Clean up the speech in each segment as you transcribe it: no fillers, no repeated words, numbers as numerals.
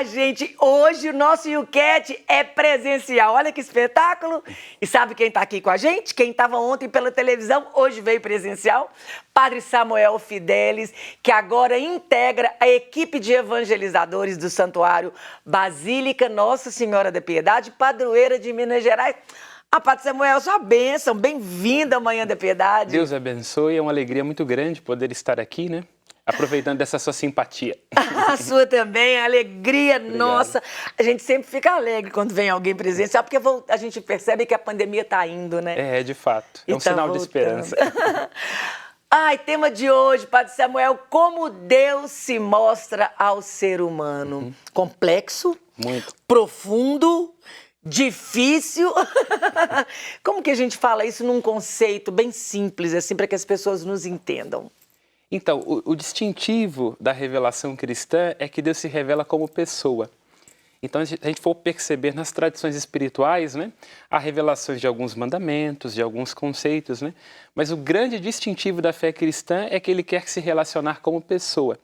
Gente, hoje o nosso YouCat é presencial. Olha que espetáculo. E sabe quem está aqui com a gente? Quem estava ontem pela televisão, hoje veio presencial. Padre Samuel Fidelis, que agora integra a equipe de evangelizadores do Santuário Basílica Nossa Senhora da Piedade, padroeira de Minas Gerais. Padre Samuel, sua bênção, bem-vinda à Manhã da Piedade. Deus abençoe, é uma alegria muito grande poder estar aqui, né? Aproveitando dessa sua simpatia. A sua também, a alegria nossa. A gente sempre fica alegre quando vem alguém presencial, porque a gente percebe que a pandemia está indo, né? É, de fato. É um sinal de esperança. Tema de hoje, Padre Samuel, como Deus se mostra ao ser humano. Complexo, muito profundo, difícil. Como que a gente fala isso num conceito bem simples, assim, para que as pessoas nos entendam? Então, o distintivo da revelação cristã é que Deus se revela como pessoa. Então, se a gente for perceber nas tradições espirituais, né, há revelações de alguns mandamentos, de alguns conceitos, né, mas o grande distintivo da fé cristã é que ele quer se relacionar como pessoa.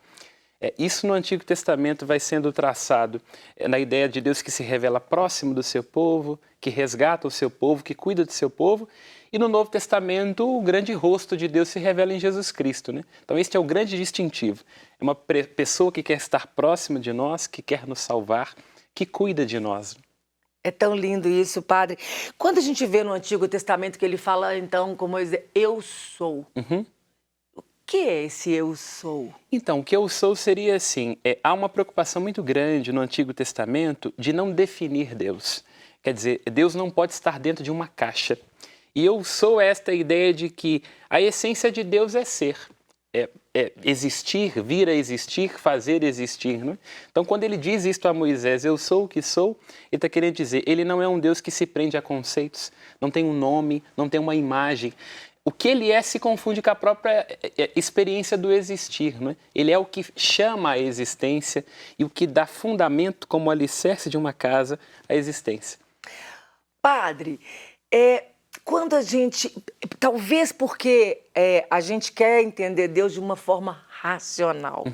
Isso no Antigo Testamento vai sendo traçado na ideia de Deus que se revela próximo do seu povo, que resgata o seu povo, que cuida do seu povo. E no Novo Testamento, o grande rosto de Deus se revela em Jesus Cristo, né? Então, este é o grande distintivo. É uma pessoa que quer estar próxima de nós, que quer nos salvar, que cuida de nós. É tão lindo isso, Padre. Quando a gente vê no Antigo Testamento que ele fala, então, com Moisés, eu sou. O que é esse eu sou? Então, o que eu sou seria assim, há uma preocupação muito grande no Antigo Testamento de não definir Deus. Quer dizer, Deus não pode estar dentro de uma caixa. E eu sou esta ideia de que a essência de Deus é ser, é existir, vir a existir, fazer existir. Né? Então, quando ele diz isto a Moisés, eu sou o que sou, ele está querendo dizer, ele não é um Deus que se prende a conceitos, não tem um nome, não tem uma imagem. O que ele é se confunde com a própria experiência do existir. Né? Ele é o que chama a existência e o que dá fundamento como alicerce de uma casa à existência. Padre, quando a gente, talvez porque a gente quer entender Deus de uma forma racional,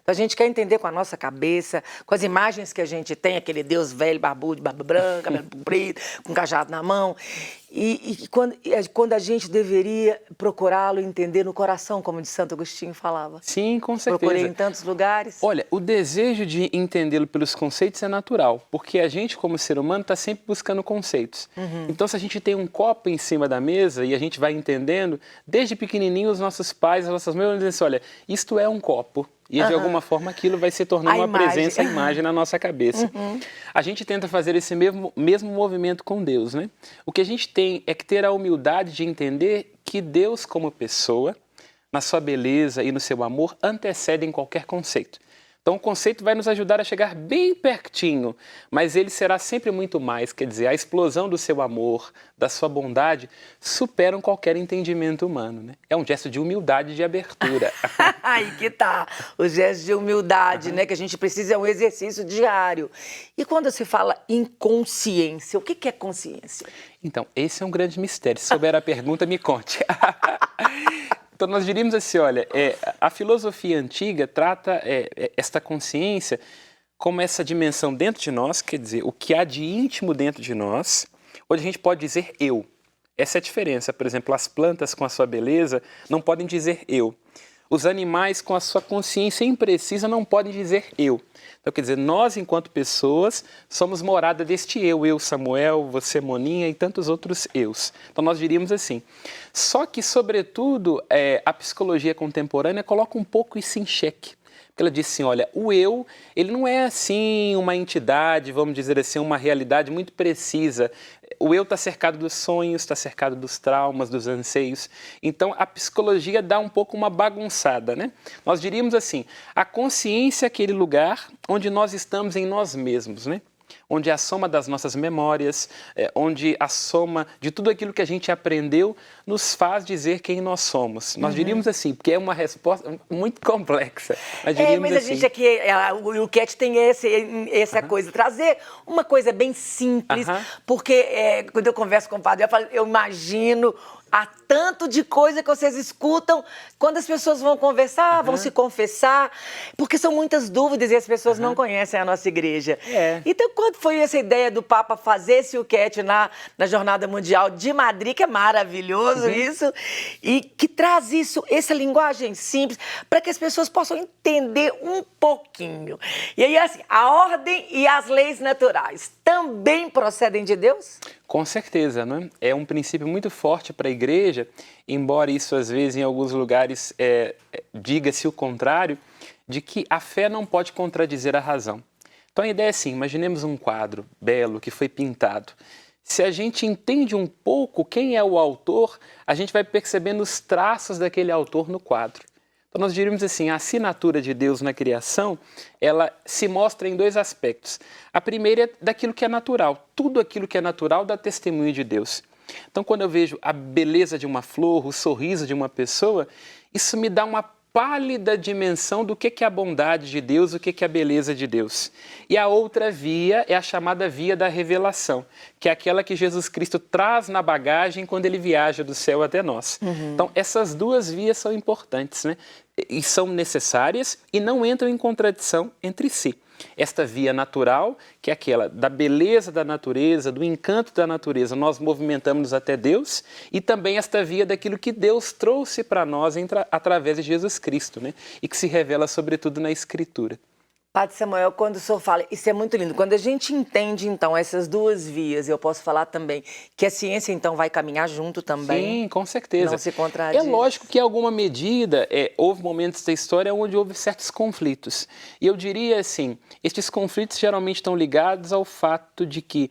a gente quer entender com a nossa cabeça, com as imagens que a gente tem, aquele Deus velho, barbudo, de barba branca, cabelo comprido, com cajado na mão, e quando a gente deveria procurá-lo entender no coração, como de Santo Agostinho falava. Sim, com certeza. Procurei em tantos lugares. Olha, o desejo de entendê-lo pelos conceitos é natural, porque a gente, como ser humano, está sempre buscando conceitos. Então, se a gente tem um copo em cima da mesa e a gente vai entendendo, desde pequenininho, os nossos pais, as nossas mães vão dizer assim, olha, isto é um copo. E, de alguma forma, aquilo vai se tornar uma presença, a imagem na nossa cabeça. A gente tenta fazer esse mesmo movimento com Deus, né? O que a gente tem é que ter a humildade de entender que Deus, como pessoa, na sua beleza e no seu amor, antecedem qualquer conceito. Então, o conceito vai nos ajudar a chegar bem pertinho, mas ele será sempre muito mais, quer dizer, a explosão do seu amor, da sua bondade, superam qualquer entendimento humano, né? É um gesto de humildade e de abertura. Aí que tá, o gesto de humildade, né? Que a gente precisa, é um exercício diário. E quando se fala em consciência, o que é consciência? Então, esse é um grande mistério. Se souber a pergunta, me conte. Então, nós diríamos assim, olha, a filosofia antiga trata esta consciência como essa dimensão dentro de nós, quer dizer, o que há de íntimo dentro de nós, onde a gente pode dizer eu. Essa é a diferença. Por exemplo, as plantas com a sua beleza não podem dizer eu. Os animais com a sua consciência imprecisa não podem dizer eu. Então, quer dizer, nós, enquanto pessoas, somos morada deste eu Samuel, você Moninha e tantos outros eus. Então, nós diríamos assim. Só que, sobretudo, a psicologia contemporânea coloca um pouco isso em xeque. Porque ela diz assim, olha, o eu, ele não é assim uma entidade, vamos dizer assim, uma realidade muito precisa. O eu está cercado dos sonhos, está cercado dos traumas, dos anseios. Então, a psicologia dá um pouco uma bagunçada, né? Nós diríamos assim, a consciência é aquele lugar onde nós estamos em nós mesmos, né? Onde é a soma das nossas memórias, onde a soma de tudo aquilo que a gente aprendeu nos faz dizer quem nós somos. Nós diríamos assim, porque é uma resposta muito complexa. Mas a assim, gente aqui, o YouCat tem essa coisa, trazer uma coisa bem simples, porque quando eu converso com o padre, eu imagino há tanto de coisa que vocês escutam quando as pessoas vão conversar, vão se confessar, porque são muitas dúvidas e as pessoas não conhecem a nossa igreja. Então, quando foi essa ideia do Papa fazer esse UCAT na Jornada Mundial de Madrid, que é maravilhoso isso, e que traz isso, essa linguagem simples, para que as pessoas possam entender um pouquinho. E aí, assim, a ordem e as leis naturais também procedem de Deus? Com certeza, não é? É um princípio muito forte para a igreja, embora isso às vezes em alguns lugares diga-se o contrário, de que a fé não pode contradizer a razão. Então a ideia é assim, imaginemos um quadro belo que foi pintado. Se a gente entende um pouco quem é o autor, a gente vai percebendo os traços daquele autor no quadro. Então nós diríamos assim, a assinatura de Deus na criação, ela se mostra em dois aspectos. A primeira é daquilo que é natural. Tudo aquilo que é natural dá testemunho de Deus. Então quando eu vejo a beleza de uma flor, o sorriso de uma pessoa, isso me dá uma pálida dimensão do que é a bondade de Deus, o que é a beleza de Deus. E a outra via é a chamada via da revelação, que é aquela que Jesus Cristo traz na bagagem quando ele viaja do céu até nós. Então, essas duas vias são importantes, né? E são necessárias e não entram em contradição entre si. Esta via natural, que é aquela da beleza da natureza, do encanto da natureza, nós movimentamos até Deus, e também esta via daquilo que Deus trouxe para nós através de Jesus Cristo, né? E que se revela sobretudo na Escritura. Padre Samuel, quando o senhor fala, isso é muito lindo, quando a gente entende, então, essas duas vias, eu posso falar também que a ciência, então, vai caminhar junto também? Sim, com certeza. Não se contradiz. É lógico que, em alguma medida, houve momentos da história onde houve certos conflitos. E eu diria assim, estes conflitos geralmente estão ligados ao fato de que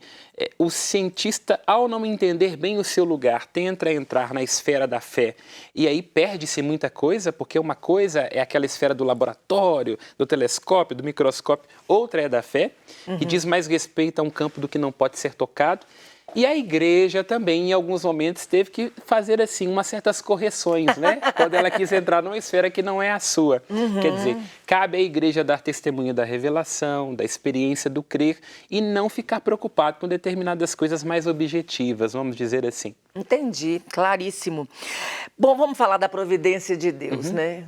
o cientista, ao não entender bem o seu lugar, tenta entrar na esfera da fé. E aí perde-se muita coisa, porque uma coisa é aquela esfera do laboratório, do telescópio, do microscópio, outra é da fé, que diz mais respeito a um campo do que não pode ser tocado. E a igreja também, em alguns momentos, teve que fazer assim umas certas correções, né? Quando ela quis entrar numa esfera que não é a sua. Quer dizer, cabe à igreja dar testemunho da revelação, da experiência do crer e não ficar preocupado com determinadas coisas mais objetivas, vamos dizer assim. Entendi, claríssimo. Bom, vamos falar da providência de Deus, né?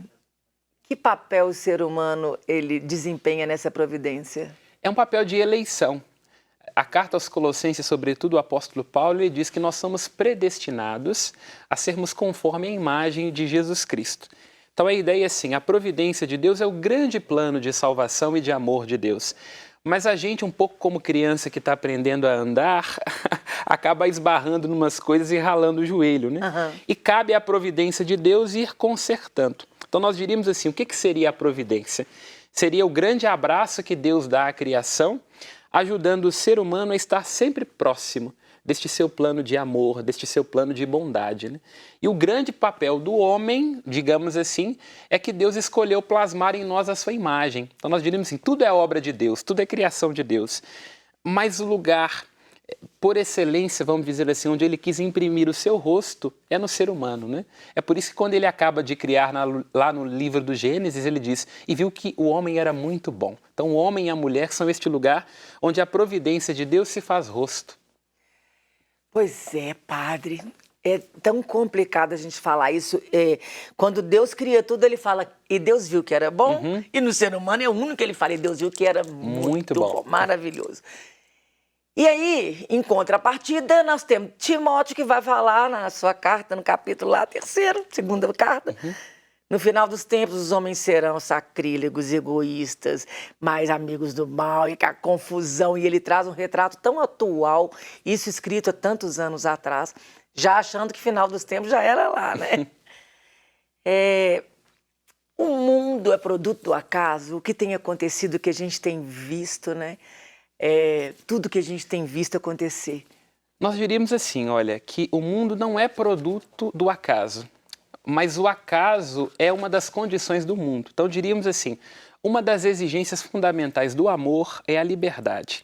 Que papel o ser humano ele desempenha nessa providência? É um papel de eleição. A carta aos Colossenses, sobretudo o apóstolo Paulo, ele diz que nós somos predestinados a sermos conforme a imagem de Jesus Cristo. Então a ideia é assim, a providência de Deus é o grande plano de salvação e de amor de Deus. Mas a gente, um pouco como criança que está aprendendo a andar, acaba esbarrando em umas coisas e ralando o joelho, né? E cabe à providência de Deus ir consertando. Então nós diríamos assim, o que seria a providência? Seria o grande abraço que Deus dá à criação, ajudando o ser humano a estar sempre próximo deste seu plano de amor, deste seu plano de bondade, né? E o grande papel do homem, digamos assim, é que Deus escolheu plasmar em nós a sua imagem. Então nós diríamos assim, tudo é obra de Deus, tudo é criação de Deus. Mas o lugar, por excelência, vamos dizer assim, onde ele quis imprimir o seu rosto, é no ser humano, né? É por isso que quando ele acaba de criar lá no livro do Gênesis, ele diz, e viu que o homem era muito bom. Então o homem e a mulher são este lugar onde a providência de Deus se faz rosto. Pois é, padre. É tão complicado a gente falar isso. Quando Deus cria tudo, ele fala, e Deus viu que era bom, e no ser humano é o único que ele fala, e Deus viu que era muito bom, maravilhoso. E aí, em contrapartida, nós temos Timóteo, que vai falar na sua carta, no capítulo lá, 3ª, 2ª carta, no final dos tempos, os homens serão sacrílegos, egoístas, mais amigos do mal, e com a confusão. E ele traz um retrato tão atual, isso escrito há tantos anos atrás, já achando que final dos tempos já era lá, né? O mundo é produto do acaso, o que tem acontecido, o que a gente tem visto, né? Tudo que a gente tem visto acontecer. Nós diríamos assim, olha, que o mundo não é produto do acaso. Mas o acaso é uma das condições do mundo. Então diríamos assim, uma das exigências fundamentais do amor é a liberdade.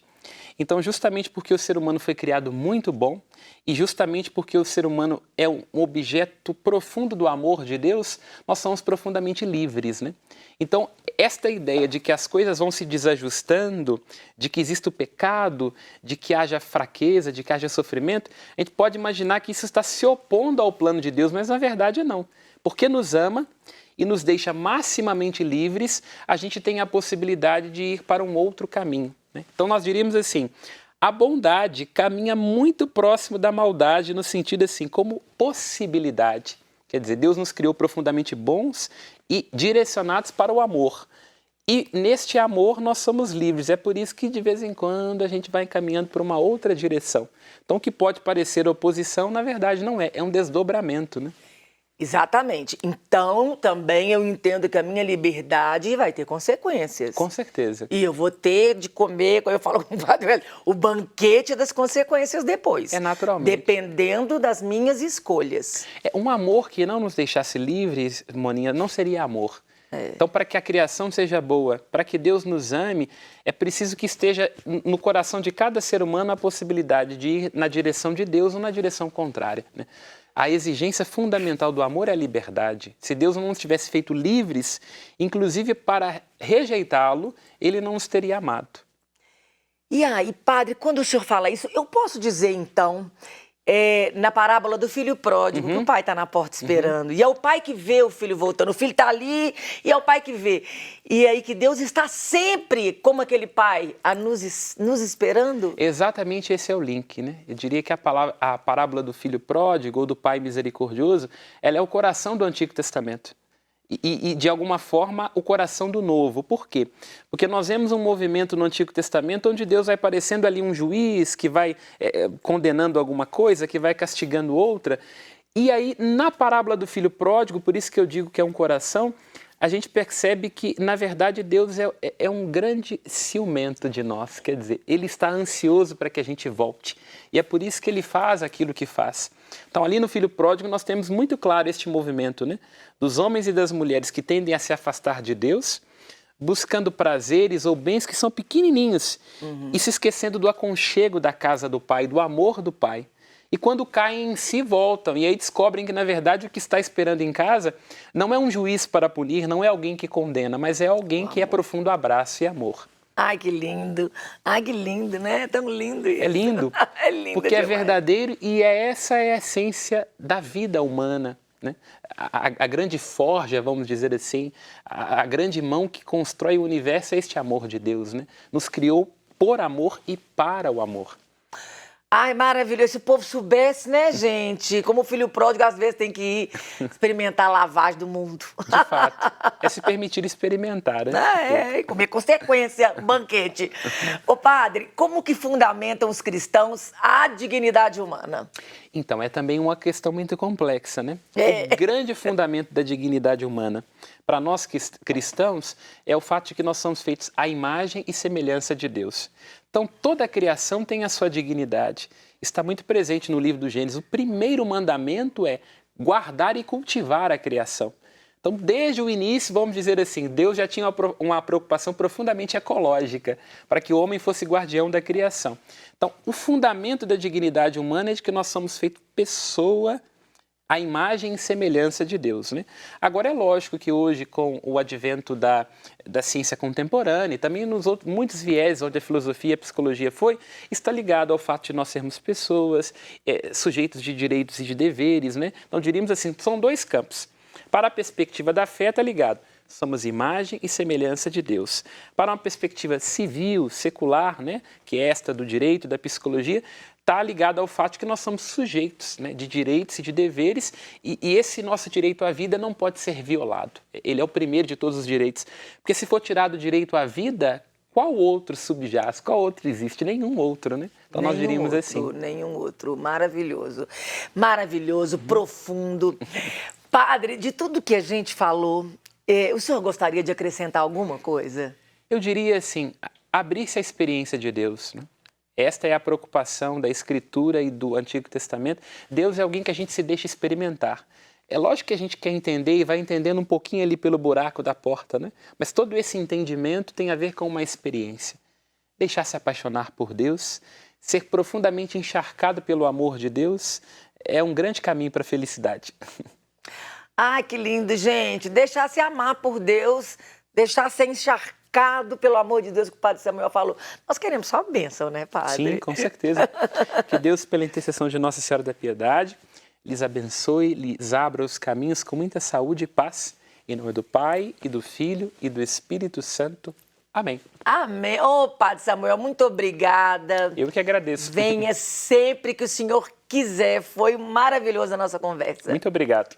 Então, justamente porque o ser humano foi criado muito bom e justamente porque o ser humano é um objeto profundo do amor de Deus, nós somos profundamente livres, né? Então, esta ideia de que as coisas vão se desajustando, de que existe o pecado, de que haja fraqueza, de que haja sofrimento, a gente pode imaginar que isso está se opondo ao plano de Deus, mas na verdade não. Porque nos ama e nos deixa maximamente livres, a gente tem a possibilidade de ir para um outro caminho, né? Então nós diríamos assim, a bondade caminha muito próximo da maldade no sentido assim, como possibilidade. Quer dizer, Deus nos criou profundamente bons e direcionados para o amor. E neste amor nós somos livres, é por isso que de vez em quando a gente vai encaminhando para uma outra direção. Então o que pode parecer oposição, na verdade não é, é um desdobramento, né? Exatamente. Então, também eu entendo que a minha liberdade vai ter consequências. Com certeza. E eu vou ter de comer, como eu falo com o padre velho, o banquete das consequências depois. É naturalmente. Dependendo das minhas escolhas. Um amor que não nos deixasse livres, Moninha, não seria amor. Então, para que a criação seja boa, para que Deus nos ame, é preciso que esteja no coração de cada ser humano a possibilidade de ir na direção de Deus ou na direção contrária, né? A exigência fundamental do amor é a liberdade. Se Deus não nos tivesse feito livres, inclusive para rejeitá-lo, ele não nos teria amado. E aí, padre, quando o senhor fala isso, eu posso dizer, então, na parábola do filho pródigo, que o pai está na porta esperando, e é o pai que vê o filho voltando, o filho está ali e é o pai que vê. E aí que Deus está sempre, como aquele pai, nos esperando? Exatamente esse é o link, né? Eu diria que a parábola do filho pródigo ou do pai misericordioso, ela é o coração do Antigo Testamento. E, de alguma forma, o coração do Novo. Por quê? Porque nós vemos um movimento no Antigo Testamento onde Deus vai parecendo ali um juiz que vai condenando alguma coisa, que vai castigando outra. E aí, na parábola do filho pródigo, por isso que eu digo que é um coração, a gente percebe que, na verdade, Deus é um grande ciumento de nós. Quer dizer, Ele está ansioso para que a gente volte. E é por isso que Ele faz aquilo que faz. Então, ali no Filho Pródigo, nós temos muito claro este movimento, né? Dos homens e das mulheres que tendem a se afastar de Deus, buscando prazeres ou bens que são pequenininhos e se esquecendo do aconchego da casa do Pai, do amor do Pai. E quando caem em si, voltam. E aí descobrem que, na verdade, o que está esperando em casa não é um juiz para punir, não é alguém que condena, mas é alguém que é profundo abraço e amor. Ai, que lindo. Ai, que lindo, né? É tão lindo isso. É lindo, É lindo porque é demais. verdadeiro e essa é a essência da vida humana, né? A grande forja, vamos dizer assim, a grande mão que constrói o universo é este amor de Deus, né? Nos criou por amor e para o amor. Ai, maravilhoso. Se o povo soubesse, né, gente? Como o filho pródigo, às vezes, tem que ir experimentar a lavagem do mundo. De fato, é se permitir experimentar, né? E comer consequência, banquete. Ô, padre, como que fundamentam os cristãos a dignidade humana? Então, é também uma questão muito complexa, né? O grande fundamento da dignidade humana, para nós cristãos, é o fato de que nós somos feitos à imagem e semelhança de Deus. Então, toda a criação tem a sua dignidade. Está muito presente no livro do Gênesis. O primeiro mandamento é guardar e cultivar a criação. Então, desde o início, vamos dizer assim, Deus já tinha uma preocupação profundamente ecológica para que o homem fosse guardião da criação. Então, o fundamento da dignidade humana é de que nós somos feitos pessoa à imagem e semelhança de Deus, né? Agora, é lógico que hoje, com o advento da ciência contemporânea e também nos muitos viés onde a filosofia e a psicologia está ligado ao fato de nós sermos pessoas, sujeitos de direitos e de deveres, né? Então, diríamos assim, são dois campos. Para a perspectiva da fé, está ligado. Somos imagem e semelhança de Deus. Para uma perspectiva civil, secular, né, que é esta do direito e da psicologia, está ligado ao fato de que nós somos sujeitos, né, de direitos e de deveres, e esse nosso direito à vida não pode ser violado. Ele é o primeiro de todos os direitos. Porque se for tirado o direito à vida, qual outro subjaz? Qual outro existe? Nenhum outro, né? Então nós diríamos assim. Nenhum outro. Maravilhoso. Maravilhoso, profundo. Padre, de tudo que a gente falou, o senhor gostaria de acrescentar alguma coisa? Eu diria assim, abrir-se à experiência de Deus, né? Esta é a preocupação da Escritura e do Antigo Testamento. Deus é alguém que a gente se deixa experimentar. É lógico que a gente quer entender e vai entendendo um pouquinho ali pelo buraco da porta, né? Mas todo esse entendimento tem a ver com uma experiência. deixar se apaixonar por Deus, ser profundamente encharcado pelo amor de Deus, é um grande caminho para a felicidade. Ai, que lindo, gente. Deixar se amar por Deus, deixar ser encharcado pelo amor de Deus, que o Padre Samuel falou. Nós queremos só a bênção, né, Padre? Sim, com certeza. Que Deus, pela intercessão de Nossa Senhora da Piedade, lhes abençoe, lhes abra os caminhos com muita saúde e paz. Em nome do Pai, e do Filho, e do Espírito Santo. Amém. Amém. Ô, Padre Samuel, muito obrigada. Eu que agradeço. Venha sempre que o senhor quiser. Foi maravilhosa a nossa conversa. Muito obrigado.